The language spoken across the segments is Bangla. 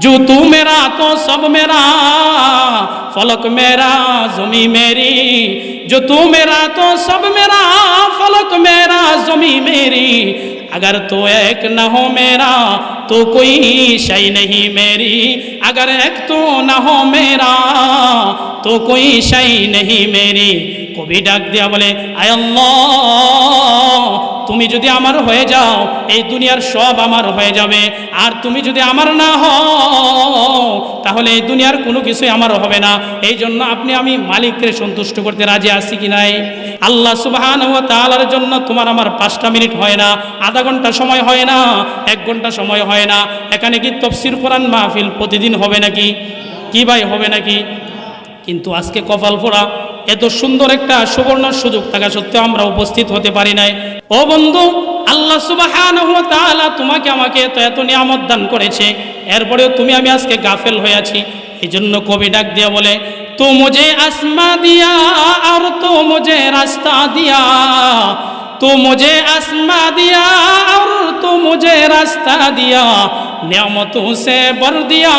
जो तू मेरा तो सब मेरा, फलक मेरा ज़मी मेरी। जो तू मेरा तो सब मेरा, फलक मेरा ज़मी मेरी। अगर तो एक न हो मेरा तो कोई शय नहीं मेरी। अगर एक तो न हो मेरा तो कोई शय नहीं मेरी। কবি ডাক দিয়া বলে, আয় আল্লাহ, তুমি যদি আমার হয়ে যাও এই দুনিয়ার সব আমার হয়ে যাবে, আর তুমি যদি আমার না হও তাহলে এই দুনিয়ার কোনো কিছুই আমার হবে না। এই জন্য আপনি আমি মালিককে সন্তুষ্ট করতে রাজি আছি কি নাই? আল্লাহ সুবহানাহু ওয়া তাআলার জন্য তোমার আমার 5টা মিনিট হয় না, আধা ঘন্টা সময় হয় না, 1 ঘন্টা সময় হয় না। এখানে কি তাফসীর কোরআন মাহফিল প্রতিদিন হবে নাকি? কি ভাই, হবে নাকি? কিন্তু আজকে কপাল পোড়া, এত সুন্দর একটা সুবর্ণ সুযোগ থাকা সত্ত্বেও আমরা উপস্থিত হতে পারি নাই। ও বন্ধু, আল্লাহ সুবহানাহু ওয়া তাআলা তোমাকে আমাকে এত নিয়ামত দান করেছে, এরপরেও তুমি আমি আজকে গাফেল হয়ে আছি। এই জন্য কবি ডাক দিয়া বলে, তো মুঝে আসমা দিয়া আর তো মুঝে রাস্তা দিয়া। तो मुझे आसमा दिया और तो मुझे रास्ता दिया। नेमतों से भर दिया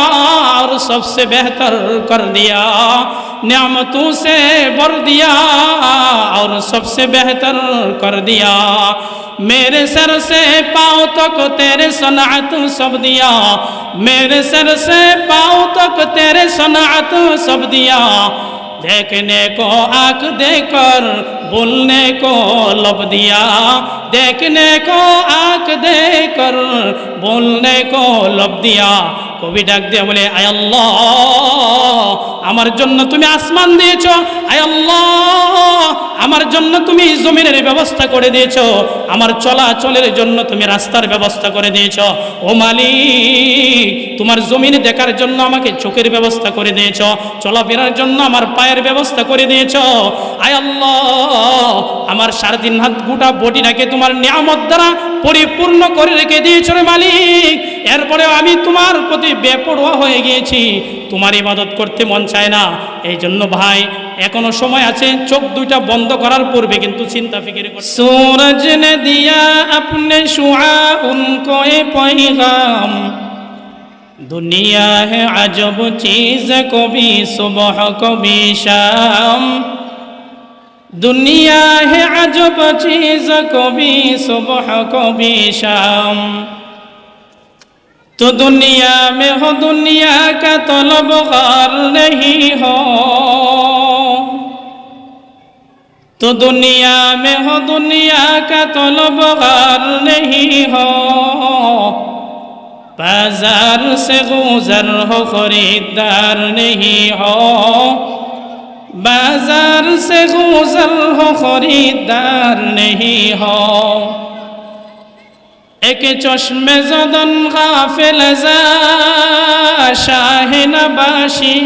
और सबसे बेहतर कर दिया। नेमतों से भर दिया और सबसे बेहतर कर दिया। मेरे सर से पाँव तक तेरे सनात सब दिया। मेरे सर से पाँव तक तेरे सनात सब दिया। देखने को आँख देकर बोलने को लब दिया। देखने को आँख देकर बोलने को लब दिया। কবি ডাক দিয়ে বলে, আয় আল্লাহ, আমার জন্য তুমি আসমান দিয়েছো। আয় আল্লাহ, আমার জন্য তুমি জমিনের ব্যবস্থা করে দিয়েছো। আমার চলাচলের জন্য তুমি রাস্তার ব্যবস্থা করে দিয়েছো। ও মালিক, তোমার জমিন দেখার জন্য আমাকে চোখের ব্যবস্থা করে দিয়েছো। চলাফেরার জন্য আমার পায়ের ব্যবস্থা করে দিয়েছো। আয় আল্লাহ, আমার 3.5 হাত গোটা বডিটাকে তোমার নিয়ামত দ্বারা পরিপূর্ণ করে রেখে দিয়েছো রে মালিক। এরপরে আমি তোমার প্রতি বেপরোয়া হয়ে গিয়েছি, তোমার ইবাদত করতে মন চায় না। এই জন্য ভাই, এখনো সময় আছে, চোখ দুইটা বন্ধ করার পূর্বে কিন্তু চিন্তা ফিকির করতে। सूरज ने दिया अपने शुआ उनको ये पैगाम। दुनिया है अजब चीज, कभी सुबह कभी शाम। दुनिया है अजब चीज, कभी सुबह कभी शाम। तो दुनिया में हो दुनिया का तलबगार नहीं हो। तो दुनिया में हो दुनिया का तलबगार नहीं हो। बाजार से गुजर हो खरीदार नहीं हो। बाजार से गुजर हो खरीदार नहीं हो। एक चश्मे ज़दन गाफिल ज़ा शाह नबाशी।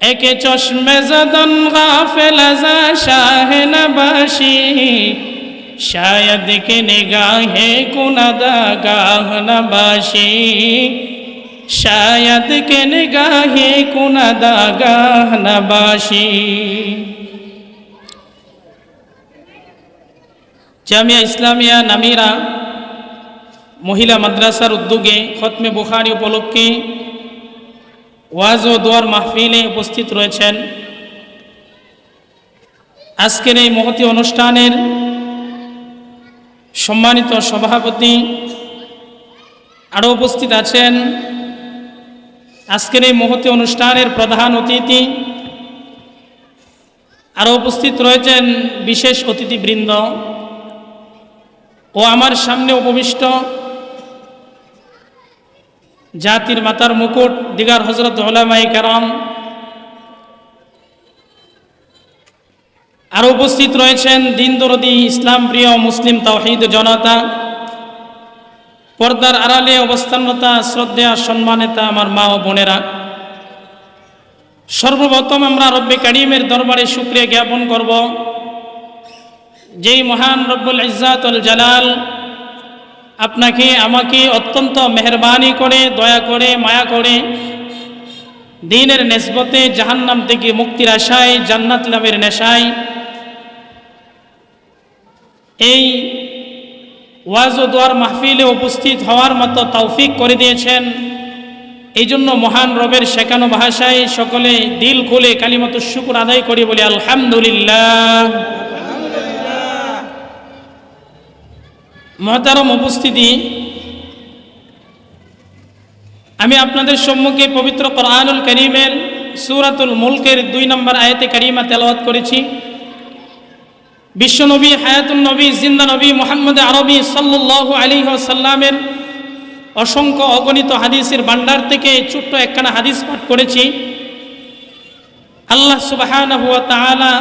एक चश्मे ज़दन गाफिल ज़ा शाह नबाशी। शायद के निगाहे कुनदागाह नबाशी। शायद के निगाहे कुनदागाह नबाशी। জামিয়া ইসলামিয়া নামিরা মহিলা মাদ্রাসার উদ্যোগে খতমে বুখারী উপলক্ষে ওয়াজ ও দোয়ার মাহফিলে উপস্থিত রয়েছেন। আজকের এই মহতী অনুষ্ঠানের সম্মানিত সভাপতি, আরও উপস্থিত আছেন আজকের এই মহতী অনুষ্ঠানের প্রধান অতিথি, আরও উপস্থিত রয়েছেন বিশেষ অতিথিবৃন্দ ও আমার সামনে উপবিষ্ট জাতির মাতার মুকুট দিগার হযরত উলামায়ে কেরাম, আরও উপস্থিত রয়েছেন দিন দরদি ইসলাম প্রিয় মুসলিম তাওহীদ জনতা, পর্দার আড়ালে অবস্থানরত শ্রদ্ধেয় সম্মানিত আমার মা ও বোনেরা। সর্বপ্রথম আমরা রব্বে কারীমের দরবারে শুকরিয়া জ্ঞাপন করব, যেই মহান রব্বুল ইজ্জাত ওয়াল জালাল আপনাকে আমাকে অত্যন্ত মেহেরবানি করে, দয়া করে, মায়া করে দ্বীনের নিসবতে জাহান্নাম থেকে মুক্তির আশায়, জান্নাত লাভের নেশায় এই ওয়াজ ও দোয়ার মাহফিলে উপস্থিত হওয়ার মতো তৌফিক করে দিয়েছেন। এই জন্য মহান রবের শেখানো ভাষায় সকলে দিল খুলে কালিমাতুশ শুকর আদায় করি, বলি আলহামদুলিল্লাহ। মহতারম উপস্থিতি, আমি আপনাদের সম্মুখে পবিত্র কোরআনুল কারীমের সূরাতুল মুলকের 2 নম্বর আয়াতে কারিমা তেলাওয়াত করেছি। বিশ্বনবী হায়াতুন নবী জিন্দা নবী মুহাম্মদ আরবি সাল্লাল্লাহু আলাইহি ওয়াসাল্লামের অসংখ্য অগণিত হাদিসের ভান্ডার থেকে ছোট্ট একখানা হাদিস পাঠ করেছি। আল্লাহ সুবহানাহু ওয়া তাআলা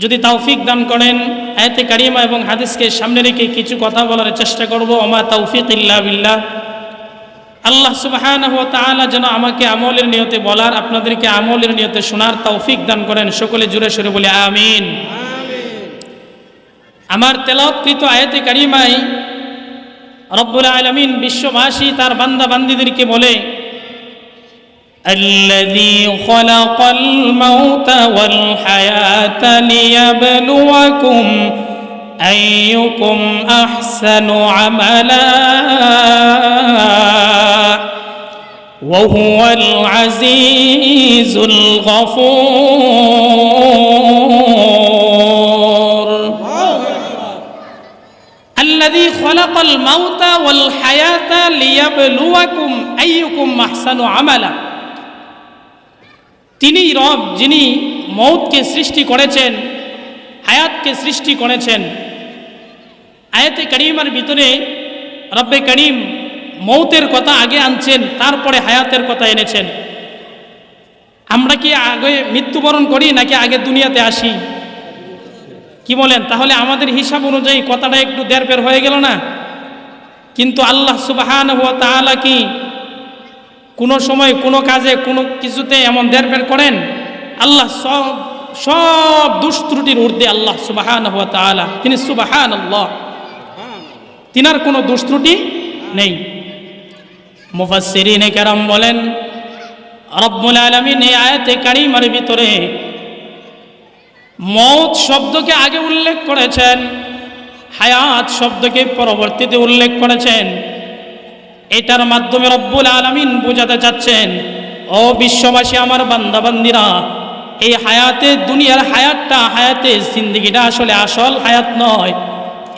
যদি তৌফিক দান করেন, আয়াতে কারিমা এবং হাদিসকে সামনে রেখে কিছু কথা বলার চেষ্টা করব। ওমা তৌফিক ইল্লা বিল্লাহ। আল্লাহ সুবহানাহু ওয়া তাআলা যেন আমাকে আমলের নিয়তে বলার, আপনাদেরকে আমলের নিয়তে শোনার তৌফিক দান করেন। সকলে জোরে সোরে বলি আমিন। আমার তেলাওয়াতকৃত আয়াতে কারিমায় রব্বুল আলামিন বিশ্ববাসী তার বান্দা বান্দীদেরকে বলে, الذي خلق الموت والحياة ليبلوكم أيكم أحسن عملا وهو العزيز الغفور الذي خلق الموت والحياة ليبلوكم أيكم أحسن عملا। তিনি রব যিনি মৌতকে সৃষ্টি করেছেন, হায়াতকে সৃষ্টি করেছেন। আয়াতে কারিমার ভিতরে রব্বে করিম মৌতের কথা আগে আনছেন, তারপরে হায়াতের কথা এনেছেন। আমরা কি আগে মৃত্যুবরণ করি নাকি আগে দুনিয়াতে আসি? কি বলেন? তাহলে আমাদের হিসাব অনুযায়ী কথাটা একটু দেরপের হয়ে গেল না? কিন্তু আল্লাহ সুবহানাহু ওয়া তাআলা কি কোনো সময় কোনো কাজে কোনো কিছুতে এমন দেরপের করেন? আল্লাহ সব দুষ্ত্রুটির ঊর্ধ্বে আল্লাহ সুবহানাহু ওয়া তাআলা, তিনি সুবহানাল্লাহ, তিনার কোনো দুষ্ত্রুটি নেই। মুফাসসিরিনে কেরাম বলেন, রব্বুল আলামিন এই আয়াতে কারিমার ভিতরে মৌত শব্দকে আগে উল্লেখ করেছেন, হায়াত শব্দকে পরবর্তীতে উল্লেখ করেছেন। এটার মাধ্যমে রব্বুল আলামিন বোঝাতে চাচ্ছেন, ও বিশ্ববাসী আমার বান্দা বান্দিরা, এই হায়াতে দুনিয়ার হায়াতটা, হায়াতে জিন্দেগিটা আসলে আসল হায়াত নয়।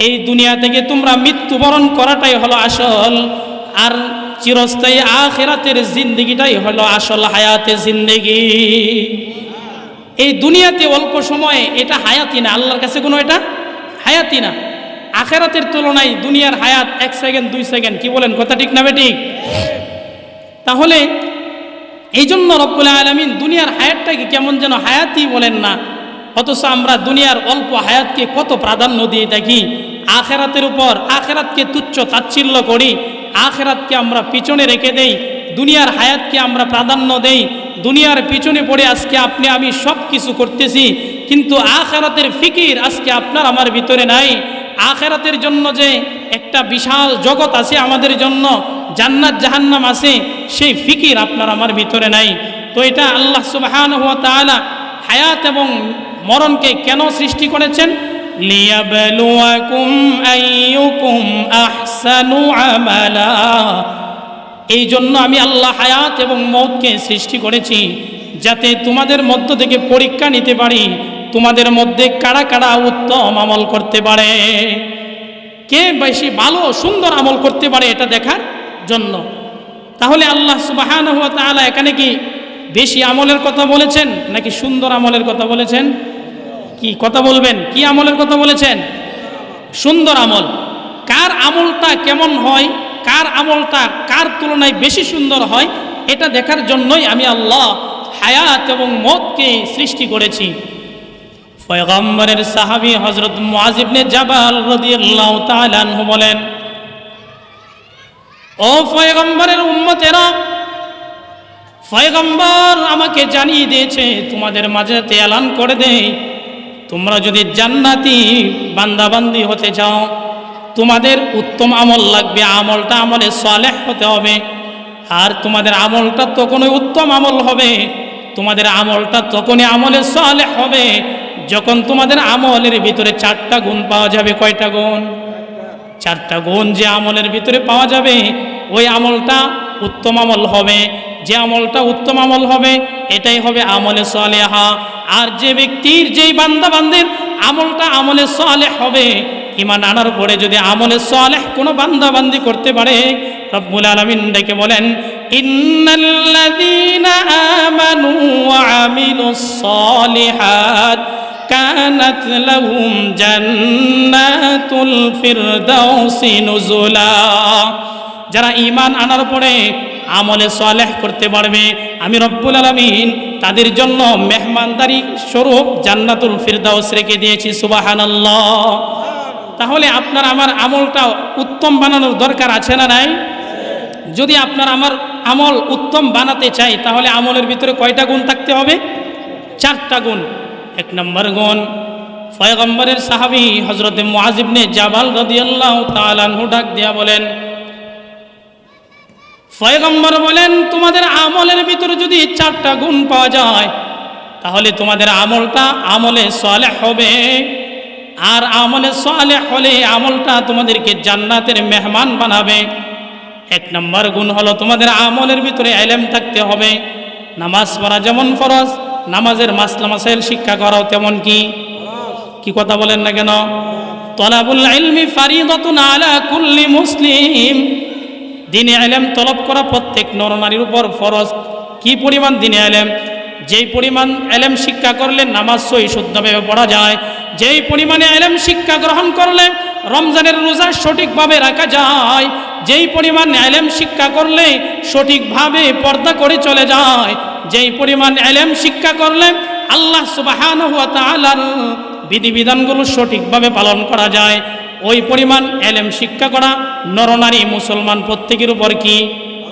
এই দুনিয়া থেকে তোমরা মৃত্যুবরণ করাটাই হলো আসল, আর চিরস্থায়ী আখিরাতের জিন্দেগিটাই হলো আসল হায়াতে জিন্দেগি। এই দুনিয়াতে অল্প সময় এটা হায়াতই না, আল্লাহর কাছে কোনো এটা হায়াতই না। আখিরাতের তুলনায় দুনিয়ার হায়াত 1 সেকেন্ড 2 সেকেন্ড। কি বলেন? কথা ঠিক না বেঠিক? তাহলে এই জন্য রব্বুল আলামিন দুনিয়ার হায়াতটাকে কেমন যেন হায়াতই বলেন না, অথচ আমরা দুনিয়ার অল্প হায়াতকে কত প্রাধান্য দিয়ে থাকি আখিরাতের উপর। আখিরাতকে তুচ্ছ তাচ্ছিল্য করি, আখিরাতকে আমরা পিছনে রেখে দেই, দুনিয়ার হায়াতকে আমরা প্রাধান্য দেই। দুনিয়ার পিছনে পড়ে আজকে আপনি আমি সব কিছু করতেছি, কিন্তু আখিরাতের ফিকির আজকে আপনার আমার ভিতরে নাই। আখিরাতের জন্য যে একটা বিশাল জগৎ আছে আমাদের জন্য, জান্নাত জাহান্নাম আছে, সেই ফিকির আপনার আমার ভিতরে নাই। তো এটা আল্লাহ সুবহানাহু ওয়া তাআলা হায়াত এবং মরণকে কেন সৃষ্টি করেছেন? লিয়াবলুয়াকুম আইয়ুকুম আহসানু আমালা। এই জন্য আমি আল্লাহ হায়াত এবং মৌতকে সৃষ্টি করেছি, যাতে তোমাদের মধ্য থেকে পরীক্ষা নিতে পারি, তোমাদের মধ্যে কারা কারা উত্তম আমল করতে পারে, কে বেশি ভালো সুন্দর আমল করতে পারে, এটা দেখার জন্য। তাহলে আল্লাহ সুবহানাহু ওয়া তাআলা এখানে কি বেশি আমলের কথা বলেছেন নাকি সুন্দর আমলের কথা বলেছেন? কি কথা বলবেন? কি আমলের কথা বলেছেন? সুন্দর আমল। কার আমলটা কেমন হয়, কার আমলটা কার তুলনায় বেশি সুন্দর হয়, এটা দেখার জন্যই আমি আল্লাহ হায়াত এবং মৌতকে সৃষ্টি করেছি। পয়গম্বরের সাহাবী হযরত মুআয ইবনে জাবাল রাদিয়াল্লাহু তাআলা আনহু বলেন, ও পয়গম্বরের উম্মতেরা, পয়গম্বর আমাকে জানিয়ে দিয়েছে তোমাদের মাঝেতে এলান করে দেই, তোমরা যদি জান্নাতি বান্দাবান্দি হতে চাও, তোমাদের উত্তম আমল লাগবে, আমলটা আমলে সালেহ হতে হবে। আর তোমাদের আমলটা তখনই উত্তম আমল হবে, তোমাদের আমলটা তখনই আমলে সালেহ হবে যখন তোমাদের আমলের ভিতরে 4টা গুণ পাওয়া যাবে। কয়টা গুণ? চারটা গুণ যে আমলের ভিতরে পাওয়া যাবে ওই আমলটা উত্তম আমল হবে। যে আমলটা উত্তম আমল হবে এটাই হবে আমলে সালেহা। আর যে ব্যক্তির যেই বান্দা বান্দির আমলটা আমলে সালেহ হবে, ঈমান আনার পরে যদি আমলে সালেহ কোনো বান্দা বান্দি করতে পারে, রব্বুল আলামিন ডেকে বলেন ইন্নাল্লাযীনা আমানু ওয়া আমিলুস সালিহাত কানাত লাহুম জান্নাতুল ফিরদাউসি নুজুলা। যারা ঈমান আনার পরে আমলে সালেহ করতে পারবে, আমি রব্বুল আলামিন তাদের জন্য মেহমানদারি স্বরূপ জান্নাতুল ফিরদাউস রেখে দিয়েছি। সুবহানাল্লাহ। তাহলে আপনার আমার আমলটা উত্তম বানানোর দরকার আছে না নাই? যদি আপনার আমার আমল উত্তম বানাতে চাই তাহলে আমলের ভিতরে কয়টা গুণ থাকতে হবে? চারটা গুণ। এক নম্বর গুণ, পয়গম্বরের সাহাবী হযরত মুআয ইবনে জাবাল রাদিয়াল্লাহু তাআলা আনহু ডাক দিয়া বলেন, পয়গম্বর বলেন তোমাদের আমলের ভিতরে যদি চারটা গুণ পাওয়া যায় তাহলে তোমাদের আমলটা আমলে সালেহ হবে। আর আমলে সালেহ হলে আমলটা তোমাদেরকে জান্নাতের মেহমান বানাবে। এক নম্বর গুণ হলো তোমাদের আমলের ভিতরে ইলম থাকতে হবে। নামাজ পড়া যেমন ফরজ, নামাজের মাসলা মাসাইল শিক্ষা করাও তেমন কি কথা বলেন না কেন? তলাবুল ইলমি ফারিদাতুন আলা কুল্লি মুসলিম। দ্বীনে ইলম তলব করা প্রত্যেক নরনারীর উপর ফরজ। কি পরিমাণ দ্বীনে ইলম? যেই পরিমাণ ইলম শিক্ষা করলে নামাজ সহি শুদ্ধভাবে পড়া যায়, যেই পরিমাণে ইলম শিক্ষা গ্রহণ করলে রমজানের রোজা সঠিকভাবে রাখা যায়, যেই পরিমাণ ইলম শিক্ষা করলে সঠিকভাবে পর্দা করে চলে যায়, যেই পরিমাণ ইলম শিক্ষা করলে আল্লাহ সুবহানাহু ওয়া তাআলার বিধিবিধানগুলো সঠিকভাবে পালন করা যায়, ওই পরিমাণ ইলম শিক্ষা করা নরনারী মুসলমান প্রত্যেকের উপর কি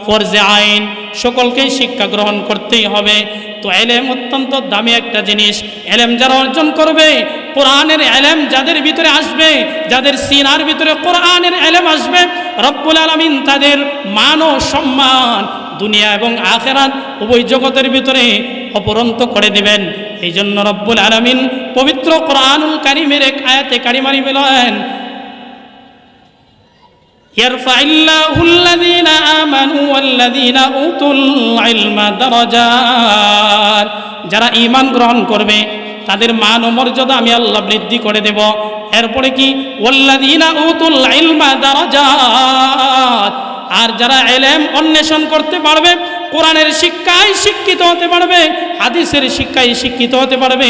ফরজে আইন। সকলকেই শিক্ষা গ্রহণ করতেই হবে। তো ইলম অত্যন্ত দামি একটা জিনিস। ইলম যারা অর্জন করবে, কোরআনের ইলম যাদের ভিতরে আসবে, যাদের সিনার ভিতরে কোরআনের ইলম আসবে, রব্বুল আলামিন তাদের মান ও সম্মান দুনিয়া এবং আখিরাত উভয় জগতের ভিতরে অপরন্ত করে দিবেন। এই জন্য রব্বুল আলামিন পবিত্র কোরআনুল কারীমের এক আয়াতে কারিমারি বলেন, ইয়ারফাইল্লাহু আল্লাযীনা আমানু ওয়াল্লাযীনা উতুল ইলমা দারাজাত। যারা ঈমান গ্রহণ করবে তাদের মান ও মর্যাদা আমি আল্লাহ বৃদ্ধি করে দেব। এরপরে কি? ওয়াল্লাযীনা উতুল ইলমা দারাজাত। আর যারা ইলম অন্বেষণ করতে পারবে, কোরআনের শিক্ষায় শিক্ষিত হতে পারবে, হাদিসের শিক্ষায় শিক্ষিত হতে পারবে,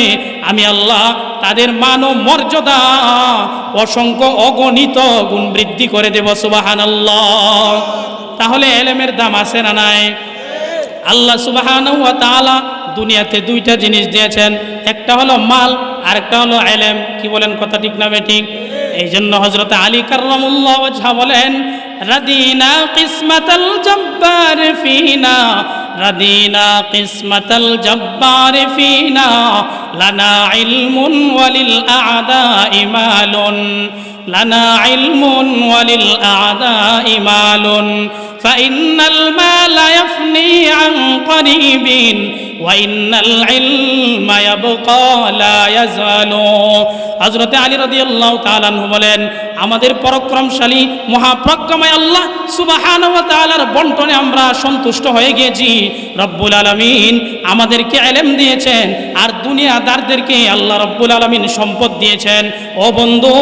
আমি আল্লাহ তাদের মান ও মর্যাদা অসংখ্য অগণিত গুণ বৃদ্ধি করে দেব। সুবহানাল্লাহ। তাহলে ইলমের দাম আছে না নাই? আল্লাহ সুবহানাহু ওয়া তাআলা দুনিয়াতে দুইটা জিনিস দিয়েছেন, একটা হলো মাল আর একটা হলো ইলম। কি বলেন, কথা ঠিক না বেঠিক? এই জন্য হযরত আলী কাররামাল্লাহু ওয়াজহা বলেন, রাদিনা কিসমাতাল জব্বার ফিনা, রাদিনা কিসমাতাল জব্বার ফিনা, লানা ইলমুন ওয়ালিল আ'দাই মালুন, লানা ইলমুন ওয়ালিল আ'দাই মালুন, ফাইন্নাল মালা ইয়াফনি আন করিবিন ওয়া ইন্নাল ইলমা ইয়াবকা লা ইয়াজালু। হযরত আলী রাদিয়াল্লাহু তাআলা আনহু বলেন, আমাদের পরাক্রমশালী মহাপ্রজ্ঞাময় আল্লাহ সুবহানাহু ওয়া তাআলার বন্টনে আমরা সন্তুষ্ট হয়ে গিয়েছি। রব্বুল আলামিন আমাদেরকে ইলম দিয়েছেন, আর দুনিয়াদারদেরকে আল্লাহ রব্বুল আলামিন সম্পদ দিয়েছেন। ও বন্ধু,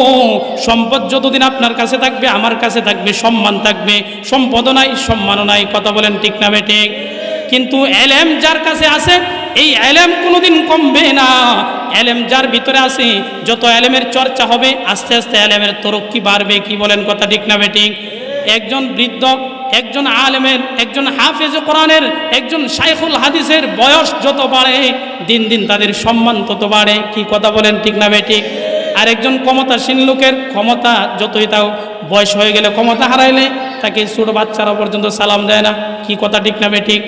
সম্পদ যতদিন আপনার কাছে থাকবে, আমার কাছে থাকবে, সম্মান থাকবে। সম্পদও নাই, সম্মানও নাই। কথা বলেন ঠিক না বেঠিক? কিন্তু ইলম যার কাছে আছে, এই ইলম কোনোদিন কমবে না। ইলম যার ভিতরে আছে, যত ইলমের চর্চা হবে আস্তে আস্তে ইলমের তরক্কি বাড়বে। কি বলেন, কথা ঠিক না বেঠিক? একজন বৃদ্ধ, একজন আলেমের, একজন হাফেজ কোরআনের, একজন শাইখুল হাদিসের বয়স যত বাড়ে, দিন দিন তাদের সম্মান তত বাড়ে। কি কথা বলেন, ঠিক না বেঠিক? আর একজন ক্ষমতাসীন লোকের ক্ষমতা যতই তাও, বয়স হয়ে গেলে, ক্ষমতা হারাইলে তাকে ছোট বাচ্চারা পর্যন্ত সালাম দেয় না। কি কথা ঠিক না বেঠিক?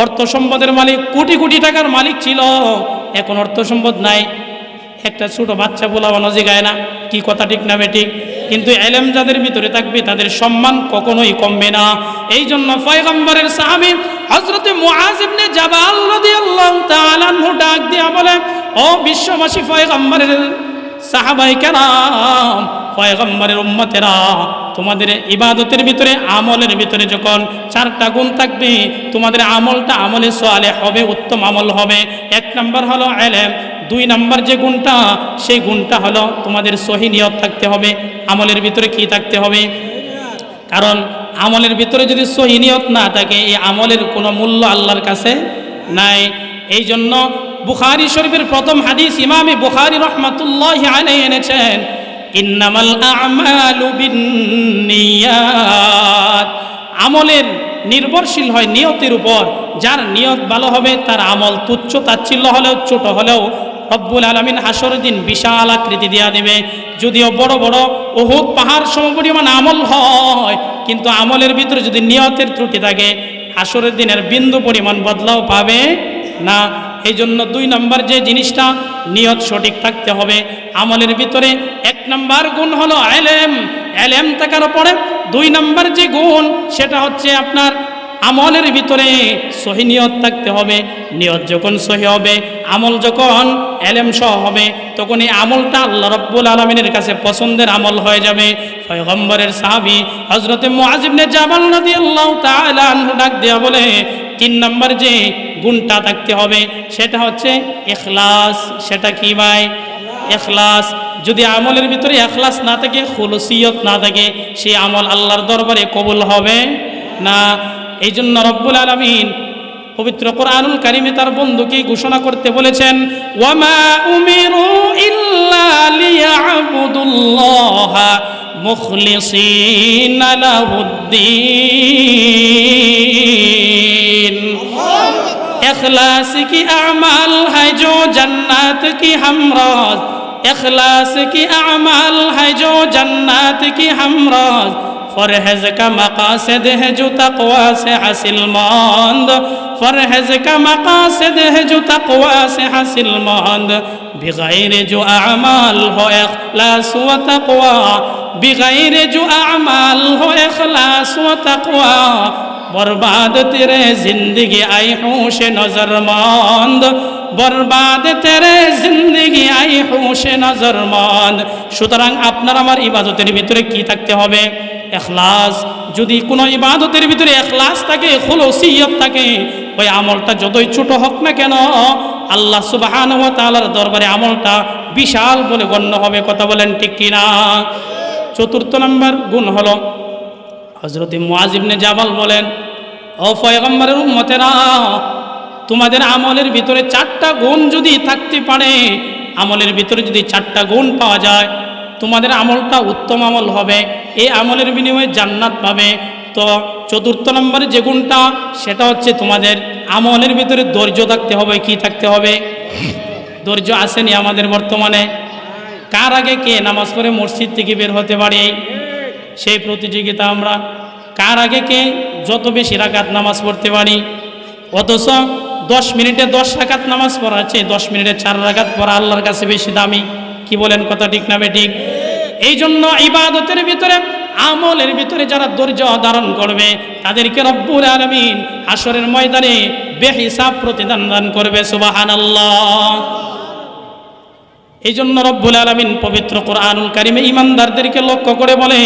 অর্থ সম্পদের মালিক, কোটি কোটি টাকার মালিক ছিল, এখন অর্থ সম্পদ নাই, একটা ছোট বাচ্চা বলাবানো জিগায় না। কি কথা ঠিক না বেঠিক? কিন্তু ইলম যাদের ভিতরে থাকবে তাদের সম্মান কখনোই কমবে না। এই জন্য পয়গম্বরের সাহাবী হযরত মুআয ইবনে জাবাল রাদিয়াল্লাহু তাআলা আনহু ডাক দিয়া বলেন, ও বিশ্ববাসী পয়গম্বরের সাহাবায়ে কেরাম, পয়গম্বরের উম্মতেরা, তোমাদের ইবাদতের ভিতরে আমলের ভিতরে যখন চারটা গুণ থাকবে, তোমাদের আমলটা আমলে সালেহ হবে, উত্তম আমল হবে। এক নাম্বার হলো ইলম, দুই নাম্বার যে গুণটা, সেই গুণটা হলো তোমাদের সহি নিয়ত থাকতে হবে। আমলের ভিতরে কি থাকতে হবে? কারণ আমলের ভিতরে যদি সহি নিয়ত না থাকে, এই আমলের কোনো মূল্য আল্লাহর কাছে নাই। এই জন্য বুখারী শরীফের প্রথম হাদিস ইমামে বুখারী রাহমাতুল্লাহি আলাইহি এনেছেন, ইন্নামাল আ'মালু বিন্নিয়াত। আমলের নির্ভরশীল হয় নিয়তের উপর। যার নিয়ত ভালো হবে তার আমল তুচ্ছ তাচ্ছিল্য হলেও ছোট হলেও রব্বুল আলামিন হাসরের দিন বিশাল আকৃতি দেয়া দেবে। যদিও বড় বড় উহুদ পাহাড় সমপরিমাণ আমল হয়, কিন্তু আমলের ভিতরে যদি নিয়তের ত্রুটি থাকে, হাসরের দিনের বিন্দু পরিমাণ বদলাও পাবে না। এই জন্য দুই নম্বর যে জিনিসটা, নিয়ত সঠিক থাকতে হবে আমলের ভিতরে। এক নম্বর গুণ হলো ইলম, ইলম থাকার পরে দুই নম্বর যে গুণ, সেটা হচ্ছে আপনার আমলের ভিতরে সহি নিয়ত থাকতে হবে। নিয়ত যখন সহি হবে, আমল যখন ইলম সহ হবে, তখন এই আমলটা আল্লাহ রাব্বুল আলামিনের কাছে পছন্দের আমল হয়ে যাবে। পয়গম্বরের সাহাবী হযরতে মুআয ইবনে জাবাল রাদিয়াল্লাহু তাআলা আনহু ডাক দেয়া বলে, তিন নম্বর যে গুণটা থাকতে হবে সেটা হচ্ছে ইখলাস। সেটা কি ভাই? ইখলাস। যদি আমলের ভিতরে ইখলাস না থাকে, খুলুসিয়ত না থাকে, সেই আমল আল্লাহর দরবারে কবুল হবে না। এই জন্য রব্বুল আলামিন পবিত্র কোরআনুল কারীমে তার বন্ধুকে ঘোষণা করতে বলেছেন, ওয়ামা উমিরু ইল্লা লিয়াবুদুল্লাহা মুখলিসিনা লাহুদ্দিন। इखलास की अमाल है जो जन्नत की हमराज, इखलास की अमाल है जो जन्नत की हमराज, फरहेज का मकासद है जो तक़वा से हासिल मंद, फरहेज का मकासद है जो तक़वा से हासिल मंद, बगैर जो अमाल हो इखलास व तक़वा, बगैर जो अमाल हो इखलास व तक़वा, बर्बाद तेरे जिंदगी आई होश नजरमंद, बर्बाद तेरे जिंदगी आई होश नजरमंद। সুতরাং আপনার আমার ইবাদতের ভিতরে কি থাকতে হবে? ইখলাস। যদি কোনো ইবাদতের ভিতরে ইখলাস থাকে, খুলুসিয়ত থাকে, ওই আমলটা যতই ছোট হোক না কেন, আল্লাহ সুবহানাহু ওয়া তাআলার দরবারে আমলটা বিশাল বলে গণ্য হবে। কথা বলেন ঠিক কিনা? চতুর্থ নম্বর গুণ হলো, হযরত মুআয ইবনে জাবাল বলেন, ও পয়গম্বরের উম্মতেরা, তোমাদের আমলের ভিতরে চারটা গুণ যদি থাকতে পারে, আমলের ভিতরে যদি চারটা গুণ পাওয়া যায়, তোমাদের আমলটা উত্তম আমল হবে, এই আমলের বিনিময়ে জান্নাত পাবে। তো চতুর্থ নম্বরে যে গুণটা, সেটা হচ্ছে তোমাদের আমলের ভিতরে ধৈর্য থাকতে হবে। কি থাকতে হবে? ধৈর্য আসেনি আমাদের বর্তমানে। কার আগে কে নামাজ পড়ে মসজিদ থেকে বের হতে পারে, সেই প্রতিযোগিতা আমরা। কার আগে কে যত বেশি রাকাত নামাজ পড়তে পারি। অথচ 10 মিনিটে 10 রাকাত নামাজ পড়া আছে, 10 মিনিটে 4 রাকাত পড়া আল্লাহর কাছে বেশি দামি। কি বলেন? কথা ঠিক না বেঠিক? এই জন্য ইবাদতের ভিতরে, আমলের ভিতরে যারা ধৈর্য ধারণ করবে, তাদেরকে রব্বুল আলামিন হাসরের ময়দানে বেহিসাব প্রতিদান দান করবে। সুবহানাল্লাহ। এই জন্য রব্বুল আলামিন পবিত্র কোরআনুল কারীমে ঈমানদারদেরকে লক্ষ্য করে বলে,